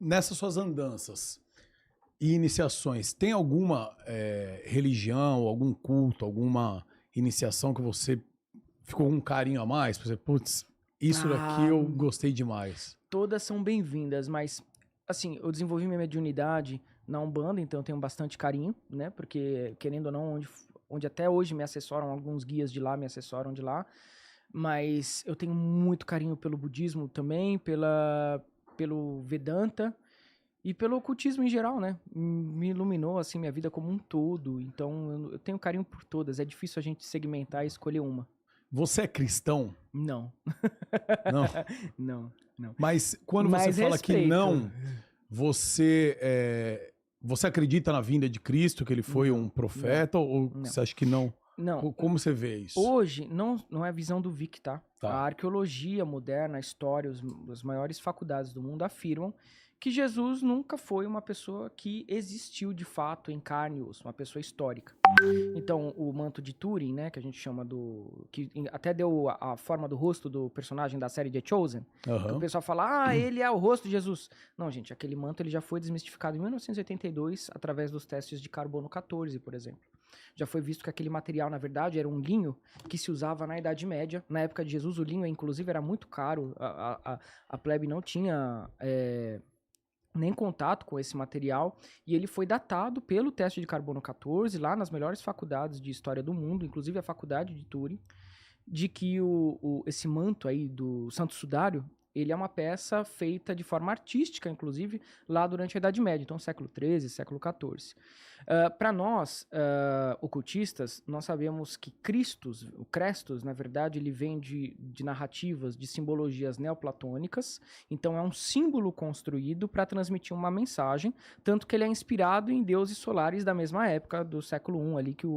nessas suas andanças e iniciações, tem alguma religião, algum culto, alguma iniciação que você ficou com um carinho a mais? Por exemplo, putz, isso daqui eu gostei demais. Todas são bem-vindas, mas, assim, eu desenvolvi minha mediunidade na Umbanda, então eu tenho bastante carinho, né? Porque, querendo ou não, onde até hoje me assessoram, alguns guias de lá me assessoram de lá, mas eu tenho muito carinho pelo budismo também, pelo Vedanta e pelo ocultismo em geral, né? Me iluminou, assim, minha vida como um todo, então eu tenho carinho por todas, é difícil a gente segmentar e escolher uma. Você é cristão? Não. Não? Não. Mas quando você fala que não, você acredita na vinda de Cristo, que ele foi um profeta, ou você acha que não? Não. Como você vê isso? Hoje, não é a visão do Vic, tá? A arqueologia moderna, a história, as maiores faculdades do mundo afirmam que Jesus nunca foi uma pessoa que existiu de fato em carne e osso, uma pessoa histórica. Então, o manto de Turin, né, que a gente chama que até deu a forma do rosto do personagem da série The Chosen, que o pessoal fala, ele é o rosto de Jesus. Não, gente, aquele manto ele já foi desmistificado em 1982 através dos testes de carbono 14, por exemplo. Já foi visto que aquele material, na verdade, era um linho que se usava na Idade Média. Na época de Jesus, o linho, inclusive, era muito caro. A plebe não tinha nem contato com esse material, e ele foi datado pelo teste de carbono 14, lá nas melhores faculdades de história do mundo, inclusive a faculdade de Turing, de que esse manto aí do Santo Sudário, ele é uma peça feita de forma artística, inclusive, lá durante a Idade Média, então século XIII, século XIV. Para nós, ocultistas, nós sabemos que o Crestos, na verdade, ele vem de narrativas, de simbologias neoplatônicas, então é um símbolo construído para transmitir uma mensagem, tanto que ele é inspirado em deuses solares da mesma época, do século I, ali que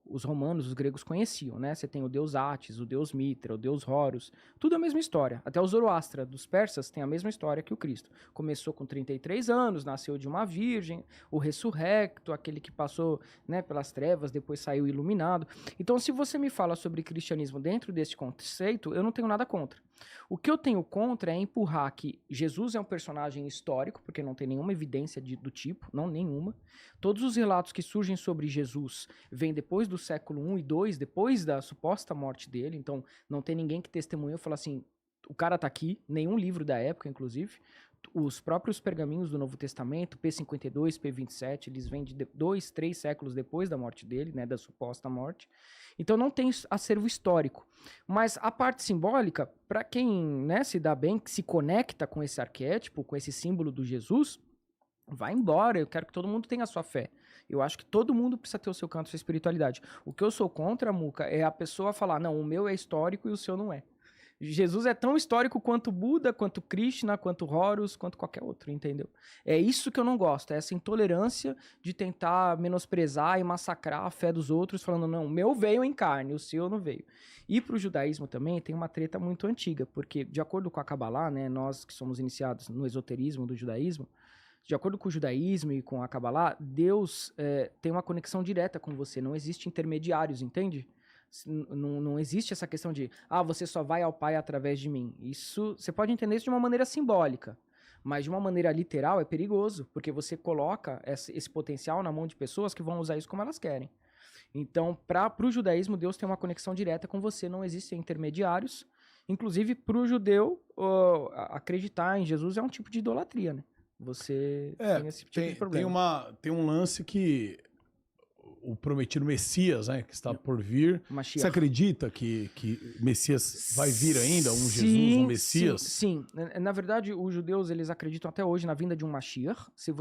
os romanos, os gregos conheciam, né? Você tem o deus Atis, o deus Mitra, o deus Horus, tudo a mesma história. Até o Zoroastra dos persas tem a mesma história que o Cristo. Começou com 33 anos, nasceu de uma virgem, o ressurrecto, aquele que passou, né, pelas trevas, depois saiu iluminado. Então, se você me fala sobre cristianismo dentro desse conceito, eu não tenho nada contra. O que eu tenho contra é empurrar que Jesus é um personagem histórico, porque não tem nenhuma evidência do tipo, não nenhuma. Todos os relatos que surgem sobre Jesus vêm depois do século I e II, depois da suposta morte dele, então não tem ninguém que testemunhou e fala assim, o cara tá aqui, nenhum livro da época, inclusive. Os próprios pergaminhos do Novo Testamento, P52, P27, eles vêm de 2, 3 séculos depois da morte dele, né, da suposta morte. Então não tem acervo histórico. Mas a parte simbólica, para quem, né, se dá bem, que se conecta com esse arquétipo, com esse símbolo do Jesus, vai embora. Eu quero que todo mundo tenha a sua fé. Eu acho que todo mundo precisa ter o seu canto, a sua espiritualidade. O que eu sou contra, Muca, é a pessoa falar, não, o meu é histórico e o seu não é. Jesus é tão histórico quanto Buda, quanto Krishna, quanto Horus, quanto qualquer outro, entendeu? É isso que eu não gosto, é essa intolerância de tentar menosprezar e massacrar a fé dos outros, falando, não, o meu veio em carne, o seu não veio. E pro judaísmo também tem uma treta muito antiga, porque de acordo com a Kabbalah, né, nós que somos iniciados no esoterismo do judaísmo, de acordo com o judaísmo e com a Kabbalah, Deus tem uma conexão direta com você, não existe intermediários, entende? Não existe essa questão de, você só vai ao Pai através de mim. Isso, você pode entender isso de uma maneira simbólica, mas de uma maneira literal é perigoso, porque você coloca esse potencial na mão de pessoas que vão usar isso como elas querem. Então, para o judaísmo, Deus tem uma conexão direta com você, não existem intermediários. Inclusive, para o judeu, acreditar em Jesus é um tipo de idolatria, né? Você tem esse tipo de problema. Tem um lance que o prometido Messias, né, que está por vir. Mashiach. Você acredita que Messias vai vir ainda? Jesus, um Messias? Sim. Na verdade, os judeus, eles acreditam até hoje na vinda de um Mashiach. Se você